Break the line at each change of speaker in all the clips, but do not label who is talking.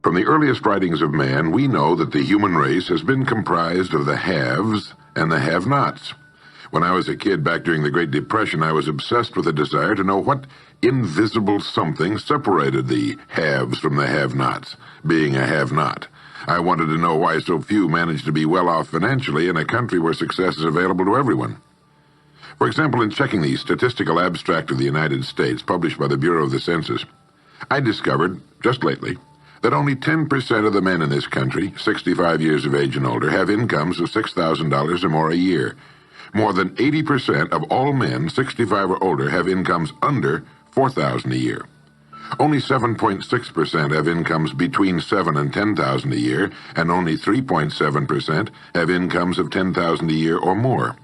From the earliest writings of man, we know that the human race has been comprised of the haves and the have-nots. When I was a kid back during the Great Depression, I was obsessed with a desire to know what invisible something separated the haves from the have-nots, being a have-not. I wanted to know why so few managed to be well off financially in a country where success is available to everyone. For example, in checking the Statistical Abstract of the United States, published by the Bureau of the Census, I discovered, just lately, that only 10% of the men in this country, 65 years of age and older, have incomes of $6,000 or more a year. More than 80% of all men 65 or older have incomes under $4,000 a year. Only 7.6% have incomes between $7,000 and $10,000 a year, and only 3.7% have incomes of $10,000 a year or more.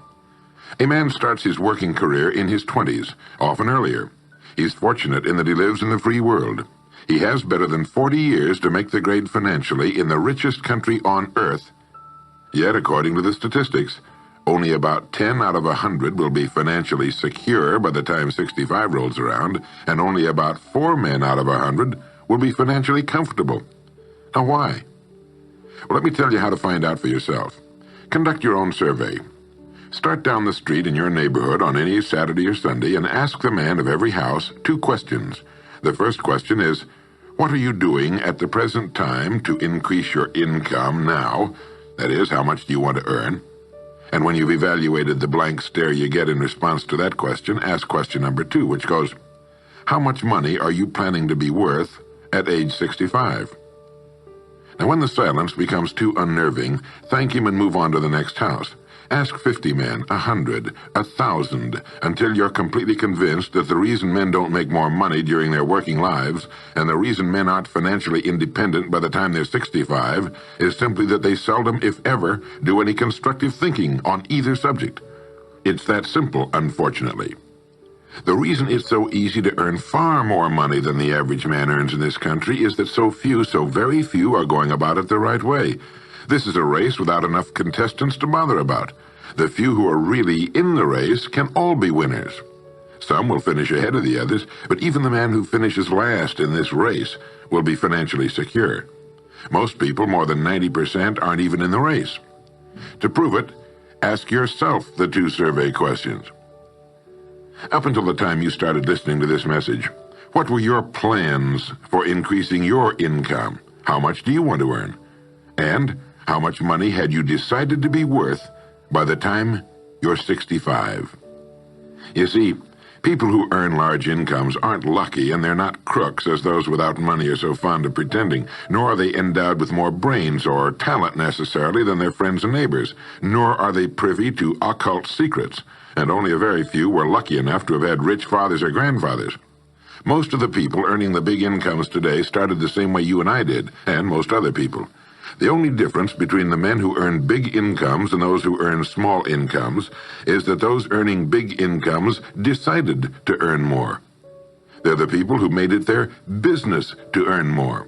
A man starts his working career in his 20s, often earlier. He's fortunate in that he lives in the free world. He has better than 40 years to make the grade financially in the richest country on earth. Yet, according to the statistics, only about 10 out of 100 will be financially secure by the time 65 rolls around, and only about 4 men out of 100 will be financially comfortable. Now, why? Well, let me tell you how to find out for yourself. Conduct your own survey. Start down the street in your neighborhood on any Saturday or Sunday and ask the man of every house 2 questions. The first question is, what are you doing at the present time to increase your income now? That is, how much do you want to earn? And when you've evaluated the blank stare you get in response to that question, ask question number 2, which goes, how much money are you planning to be worth at age 65? Now, when the silence becomes too unnerving, thank him and move on to the next house. Ask 50 men, 100, 1,000, until you're completely convinced that the reason men don't make more money during their working lives, and the reason men aren't financially independent by the time they're 65, is simply that they seldom, if ever, do any constructive thinking on either subject. It's that simple, unfortunately. The reason it's so easy to earn far more money than the average man earns in this country is that so very few, are going about it the right way. This is a race without enough contestants to bother about. The few who are really in the race can all be winners. Some will finish ahead of the others, but even the man who finishes last in this race will be financially secure. Most people, more than 90%, aren't even in the race. To prove it, ask yourself the 2 survey questions. Up until the time you started listening to this message, what were your plans for increasing your income? How much do you want to earn? And how much money had you decided to be worth by the time you're 65? You see, people who earn large incomes aren't lucky, and they're not crooks as those without money are so fond of pretending, nor are they endowed with more brains or talent necessarily than their friends and neighbors, nor are they privy to occult secrets, and only a very few were lucky enough to have had rich fathers or grandfathers. Most of the people earning the big incomes today started the same way you and I did, and most other people. The only difference between the men who earn big incomes and those who earn small incomes is that those earning big incomes decided to earn more. They're the people who made it their business to earn more.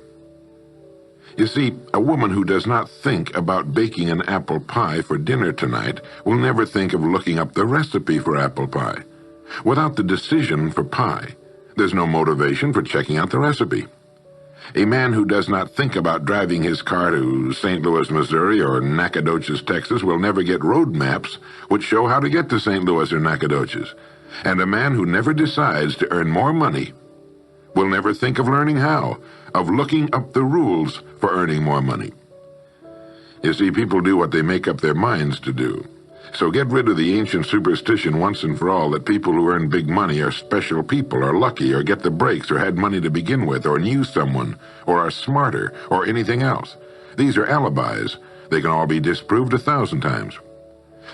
You see, a woman who does not think about baking an apple pie for dinner tonight will never think of looking up the recipe for apple pie. Without the decision for pie, there's no motivation for checking out the recipe. A man who does not think about driving his car to St. Louis, Missouri, or Nacogdoches, Texas, will never get road maps which show how to get to St. Louis or Nacogdoches. And a man who never decides to earn more money will never think of learning how, of looking up the rules for earning more money. You see, people do what they make up their minds to do. So get rid of the ancient superstition once and for all that people who earn big money are special people, or lucky, or get the breaks, or had money to begin with, or knew someone, or are smarter, or anything else. These are alibis. They can all be disproved 1,000 times.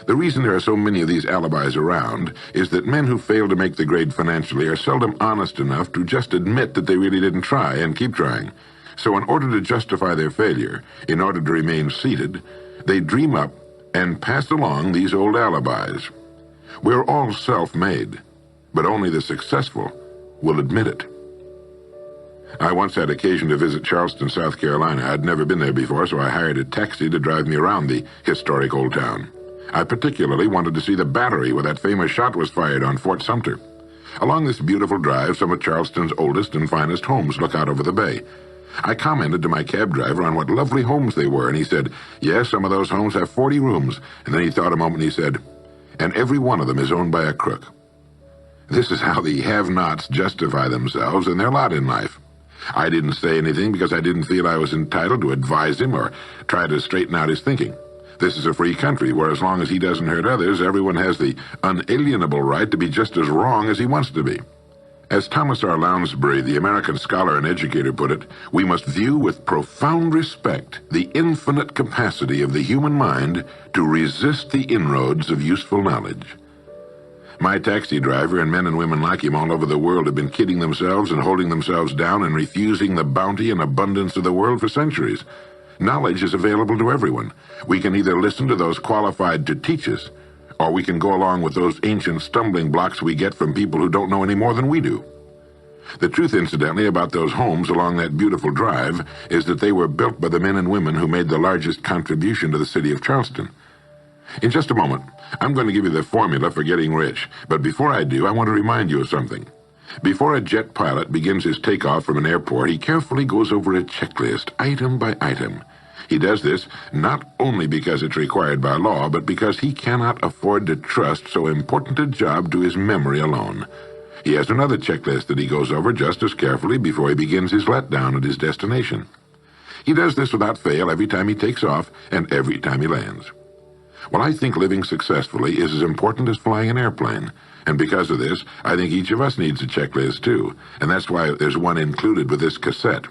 The reason there are so many of these alibis around is that men who fail to make the grade financially are seldom honest enough to just admit that they really didn't try and keep trying. So in order to justify their failure, in order to remain seated, they dream up and pass along these old alibis. We're all self-made, but only the successful will admit it. I once had occasion to visit Charleston, South Carolina. I'd never been there before, so I hired a taxi to drive me around the historic old town. I particularly wanted to see the battery where that famous shot was fired on Fort Sumter. Along this beautiful drive, some of Charleston's oldest and finest homes look out over the bay. I commented to my cab driver on what lovely homes they were, and he said, yes, some of those homes have 40 rooms. And then he thought a moment and he said, and every one of them is owned by a crook. This is how the have-nots justify themselves and their lot in life. I didn't say anything because I didn't feel I was entitled to advise him or try to straighten out his thinking. This is a free country where as long as he doesn't hurt others, everyone has the unalienable right to be just as wrong as he wants to be. As Thomas R. Lounsbury, the American scholar and educator, put it, we must view with profound respect the infinite capacity of the human mind to resist the inroads of useful knowledge. My taxi driver and men and women like him all over the world have been kidding themselves and holding themselves down and refusing the bounty and abundance of the world for centuries. Knowledge is available to everyone. We can either listen to those qualified to teach us, or we can go along with those ancient stumbling blocks we get from people who don't know any more than we do. The truth, incidentally, about those homes along that beautiful drive is that they were built by the men and women who made the largest contribution to the city of Charleston. In just a moment, I'm going to give you the formula for getting rich, but before I do, I want to remind you of something. Before a jet pilot begins his takeoff from an airport, he carefully goes over a checklist, item by item. He does this not only because it's required by law, but because he cannot afford to trust so important a job to his memory alone. He has another checklist that he goes over just as carefully before he begins his letdown at his destination. He does this without fail every time he takes off and every time he lands. Well, I think living successfully is as important as flying an airplane. And because of this, I think each of us needs a checklist too. And that's why there's one included with this cassette.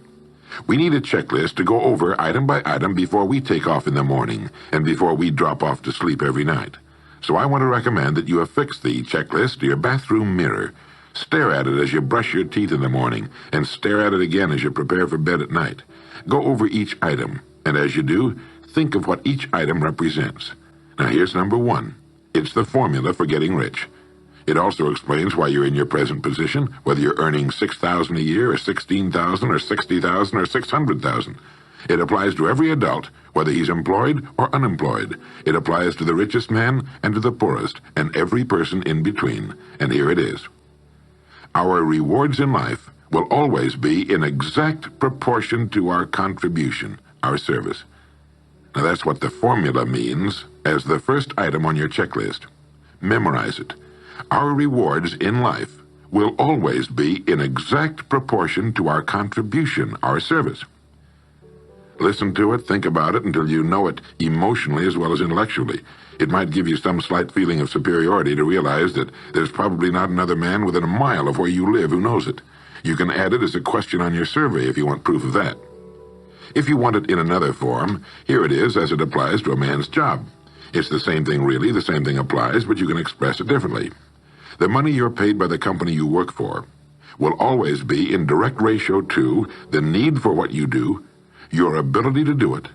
We need a checklist to go over item by item before we take off in the morning and before we drop off to sleep every night. So I want to recommend that you affix the checklist to your bathroom mirror. Stare at it as you brush your teeth in the morning and stare at it again as you prepare for bed at night. Go over each item, and as you do, think of what each item represents. Now here's number one. It's the formula for getting rich. It also explains why you're in your present position, whether you're earning $6,000 a year or $16,000 or $60,000 or $600,000. It applies to every adult, whether he's employed or unemployed. It applies to the richest man and to the poorest, and every person in between. And here it is. Our rewards in life will always be in exact proportion to our contribution, our service. Now that's what the formula means as the first item on your checklist. Memorize it. Our rewards in life will always be in exact proportion to our contribution, our service. Listen to it, think about it until you know it emotionally as well as intellectually. It might give you some slight feeling of superiority to realize that there's probably not another man within a mile of where you live who knows it. You can add it as a question on your survey if you want proof of that. If you want it in another form, here it is as it applies to a man's job. It's the same thing really, the same thing applies, but you can express it differently. The money you're paid by the company you work for will always be in direct ratio to the need for what you do, your ability to do it,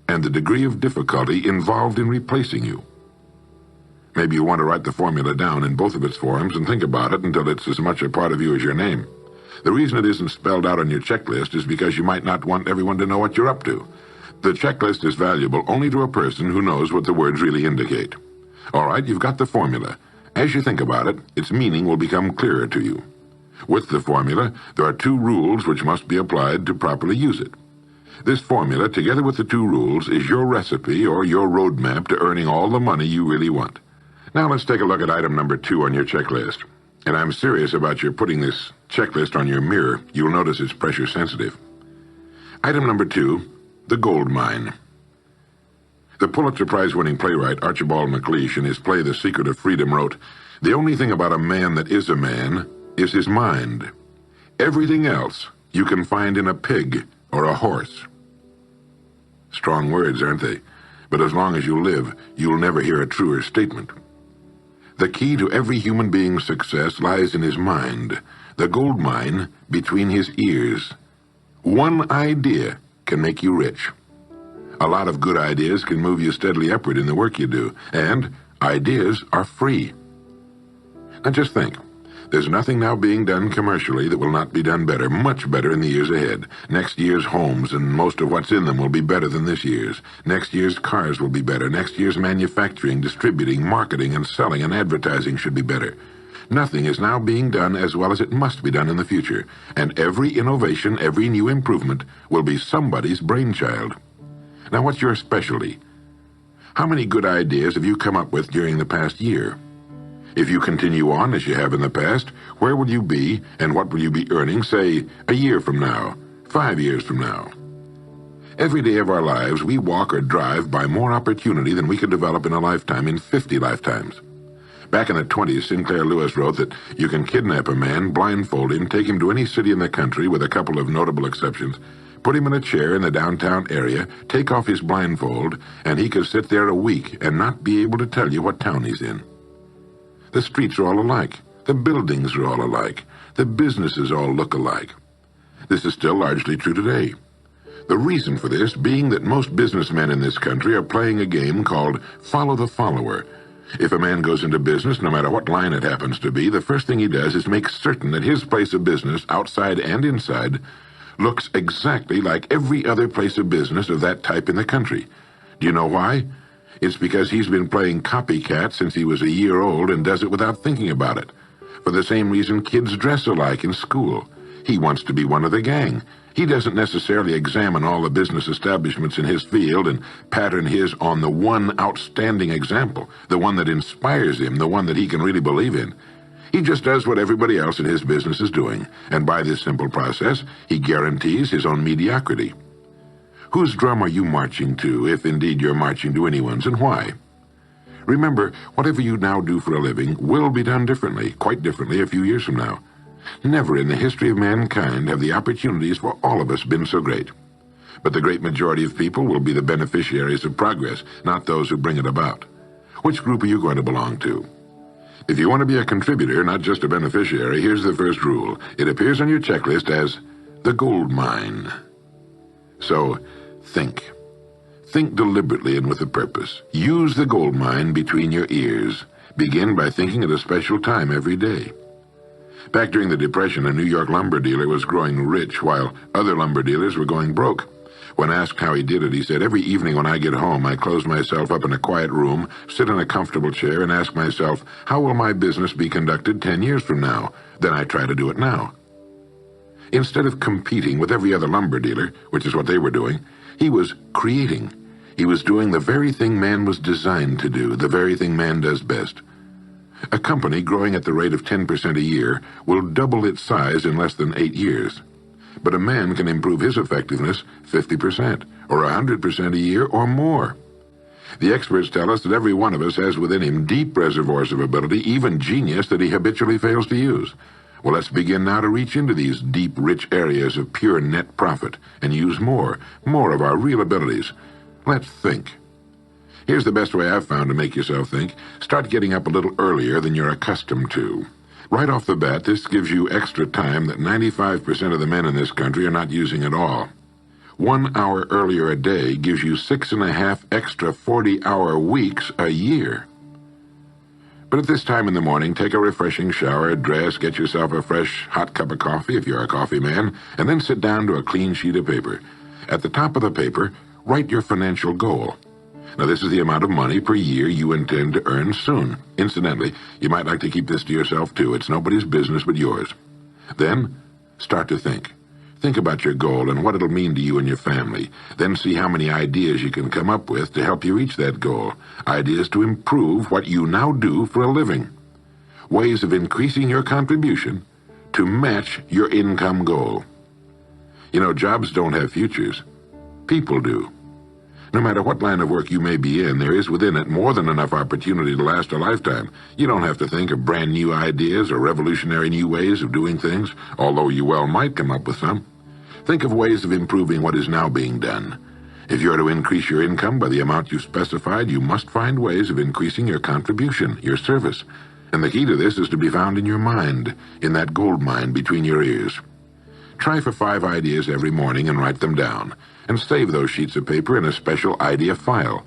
and the degree of difficulty involved in replacing you. Maybe you want to write the formula down in both of its forms and think about it until it's as much a part of you as your name. The reason it isn't spelled out on your checklist is because you might not want everyone to know what you're up to. The checklist is valuable only to a person who knows what the words really indicate. All right, you've got the formula. As you think about it, its meaning will become clearer to you. With the formula, there are 2 rules which must be applied to properly use it. This formula, together with the 2 rules, is your recipe or your roadmap to earning all the money you really want. Now let's take a look at item number 2 on your checklist. And I'm serious about your putting this checklist on your mirror. You'll notice it's pressure sensitive. Item number 2, the gold mine. The Pulitzer Prize-winning playwright Archibald MacLeish, in his play The Secret of Freedom, wrote, "The only thing about a man that is a man is his mind. Everything else you can find in a pig or a horse." Strong words, aren't they? But as long as you live, you'll never hear a truer statement. The key to every human being's success lies in his mind, the gold mine between his ears. One idea can make you rich. A lot of good ideas can move you steadily upward in the work you do, and ideas are free. Now just think, there's nothing now being done commercially that will not be done better, much better in the years ahead. Next year's homes and most of what's in them will be better than this year's. Next year's cars will be better. Next year's manufacturing, distributing, marketing, and selling and advertising should be better. Nothing is now being done as well as it must be done in the future, and every innovation, every new improvement will be somebody's brainchild. Now, what's your specialty? How many good ideas have you come up with during the past year? If you continue on as you have in the past, where will you be and what will you be earning, say, a year from now, 5 years from now? Every day of our lives, we walk or drive by more opportunity than we could develop in a lifetime in 50 lifetimes. Back in the 20s, Sinclair Lewis wrote that you can kidnap a man, blindfold him, take him to any city in the country with a couple of notable exceptions, put him in a chair in the downtown area, take off his blindfold, and he could sit there a week and not be able to tell you what town he's in. The streets are all alike. The buildings are all alike. The businesses all look alike. This is still largely true today. The reason for this being that most businessmen in this country are playing a game called follow the follower. If a man goes into business, no matter what line it happens to be, the first thing he does is make certain that his place of business, outside and inside, looks exactly like every other place of business of that type in the country. Do you know why? It's because he's been playing copycat since he was a year old and does it without thinking about it. For the same reason kids dress alike in school. He wants to be one of the gang. He doesn't necessarily examine all the business establishments in his field and pattern his on the one outstanding example, the one that inspires him, the one that he can really believe in. He just does what everybody else in his business is doing, and by this simple process, he guarantees his own mediocrity. Whose drum are you marching to, if indeed you're marching to anyone's, and why? Remember, whatever you now do for a living will be done differently, quite differently a few years from now. Never in the history of mankind have the opportunities for all of us been so great. But the great majority of people will be the beneficiaries of progress, not those who bring it about. Which group are you going to belong to? If you want to be a contributor, not just a beneficiary, here's the first rule. It appears on your checklist as the gold mine. So, think. Think deliberately and with a purpose. Use the gold mine between your ears. Begin by thinking at a special time every day. Back during the Depression, a New York lumber dealer was growing rich while other lumber dealers were going broke. When asked how he did it, he said, "Every evening when I get home, I close myself up in a quiet room, sit in a comfortable chair, and ask myself, how will my business be conducted 10 years from now? Then I try to do it now." Instead of competing with every other lumber dealer, which is what they were doing, he was creating. He was doing the very thing man was designed to do, the very thing man does best. A company growing at the rate of 10% a year will double its size in less than 8 years. But a man can improve his effectiveness 50% or 100% a year or more. The experts tell us that every one of us has within him deep reservoirs of ability, even genius, that he habitually fails to use. Well, let's begin now to reach into these deep, rich areas of pure net profit and use more of our real abilities. Let's think. Here's the best way I've found to make yourself think. Start getting up a little earlier than you're accustomed to. Right off the bat, this gives you extra time that 95% of the men in this country are not using at all. 1 hour earlier a day gives you 6.5 extra 40-hour weeks a year. But at this time in the morning, take a refreshing shower, dress, get yourself a fresh, hot cup of coffee if you're a coffee man, and then sit down to a clean sheet of paper. At the top of the paper, write your financial goal. Now, this is the amount of money per year you intend to earn soon. Incidentally, you might like to keep this to yourself, too. It's nobody's business but yours. Then, start to think. Think about your goal and what it'll mean to you and your family. Then see how many ideas you can come up with to help you reach that goal. Ideas to improve what you now do for a living. Ways of increasing your contribution to match your income goal. You know, jobs don't have futures. People do. No matter what line of work you may be in, there is within it more than enough opportunity to last a lifetime. You don't have to think of brand new ideas or revolutionary new ways of doing things, although you well might come up with some. Think of ways of improving what is now being done. If you are to increase your income by the amount you specified, you must find ways of increasing your contribution, your service. And the key to this is to be found in your mind, in that gold mine between your ears. Try for 5 ideas every morning and write them down, and save those sheets of paper in a special idea file.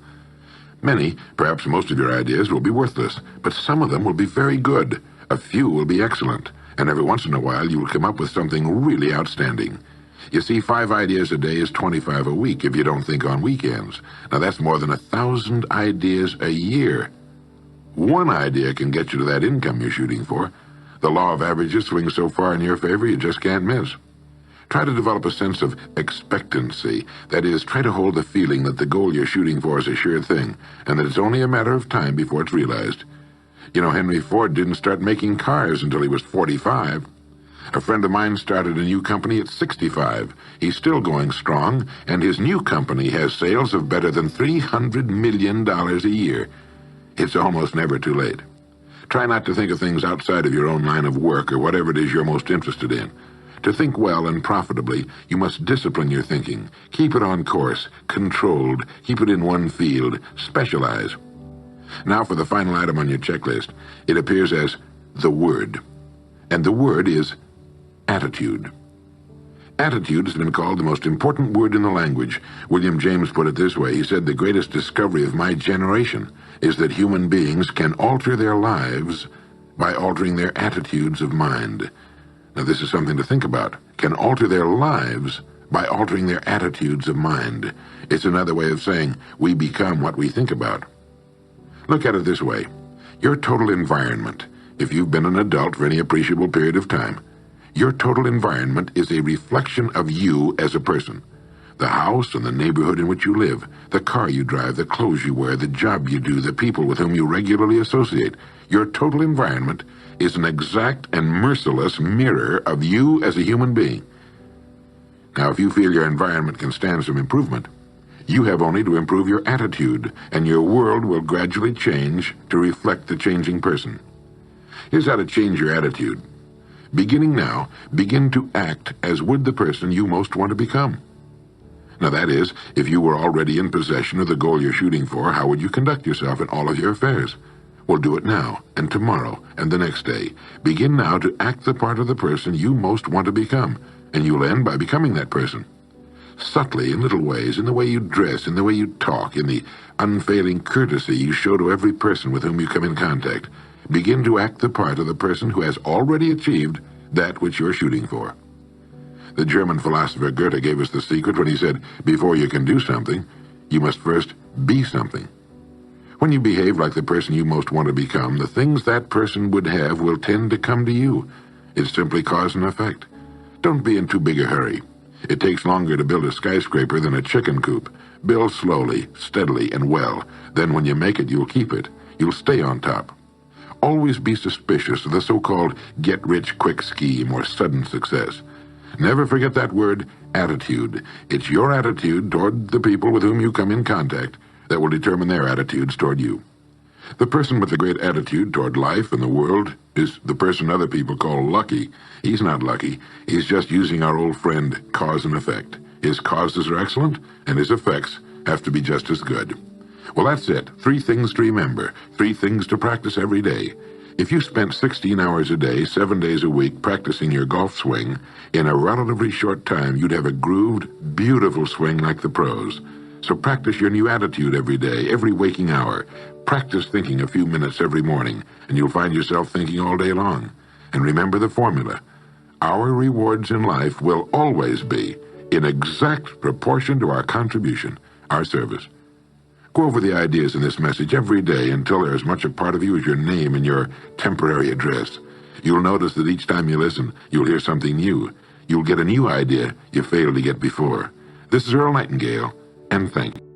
Many, perhaps most of your ideas will be worthless, but some of them will be very good. A few will be excellent, and every once in a while you will come up with something really outstanding. You see, 5 ideas a day is 25 a week if you don't think on weekends. Now that's more than 1,000 ideas a year. One idea can get you to that income you're shooting for. The law of averages swings so far in your favor you just can't miss. Try to develop a sense of expectancy. That is, try to hold the feeling that the goal you're shooting for is a sure thing, and that it's only a matter of time before it's realized. You know, Henry Ford didn't start making cars until he was 45. A friend of mine started a new company at 65. He's still going strong, and his new company has sales of better than $300 million a year. It's almost never too late. Try not to think of things outside of your own line of work or whatever it is you're most interested in. To think well and profitably, you must discipline your thinking. Keep it on course, controlled, keep it in one field, specialize. Now for the final item on your checklist. It appears as the word. And the word is attitude. Attitude has been called the most important word in the language. William James put it this way. He said, "The greatest discovery of my generation is that human beings can alter their lives by altering their attitudes of mind." Now, this is something to think about. Can alter their lives by altering their attitudes of mind. It's another way of saying we become what we think about. Look at it this way. Your total environment, if you've been an adult for any appreciable period of time, your total environment is a reflection of you as a person. The house and the neighborhood in which you live, the car you drive, the clothes you wear, the job you do, the people with whom you regularly associate. Your total environment is an exact and merciless mirror of you as a human being. Now, if you feel your environment can stand some improvement, you have only to improve your attitude, and your world will gradually change to reflect the changing person. Here's how to change your attitude. Beginning now, begin to act as would the person you most want to become. Now that is, if you were already in possession of the goal you're shooting for, how would you conduct yourself in all of your affairs? Well, do it now, and tomorrow, and the next day. Begin now to act the part of the person you most want to become, and you'll end by becoming that person. Subtly, in little ways, in the way you dress, in the way you talk, in the unfailing courtesy you show to every person with whom you come in contact, begin to act the part of the person who has already achieved that which you're shooting for. The German philosopher Goethe gave us the secret when he said, before you can do something, you must first be something. When you behave like the person you most want to become, the things that person would have will tend to come to you. It's simply cause and effect. Don't be in too big a hurry. It takes longer to build a skyscraper than a chicken coop. Build slowly, steadily, and well. Then when you make it, you'll keep it. You'll stay on top. Always be suspicious of the so-called get-rich-quick scheme or sudden success. Never forget that word, attitude. It's your attitude toward the people with whom you come in contact that will determine their attitudes toward you. The person with a great attitude toward life and the world is the person other people call lucky. He's not lucky. He's just using our old friend, cause and effect. His causes are excellent, and his effects have to be just as good. Well, that's it. 3 things to remember. 3 things to practice every day. If you spent 16 hours a day, 7 days a week, practicing your golf swing, in a relatively short time, you'd have a grooved, beautiful swing like the pros. So practice your new attitude every day, every waking hour. Practice thinking a few minutes every morning, and you'll find yourself thinking all day long. And remember the formula. Our rewards in life will always be in exact proportion to our contribution, our service. Go over the ideas in this message every day until they're as much a part of you as your name and your temporary address. You'll notice that each time you listen, you'll hear something new. You'll get a new idea you failed to get before. This is Earl Nightingale, and thank you.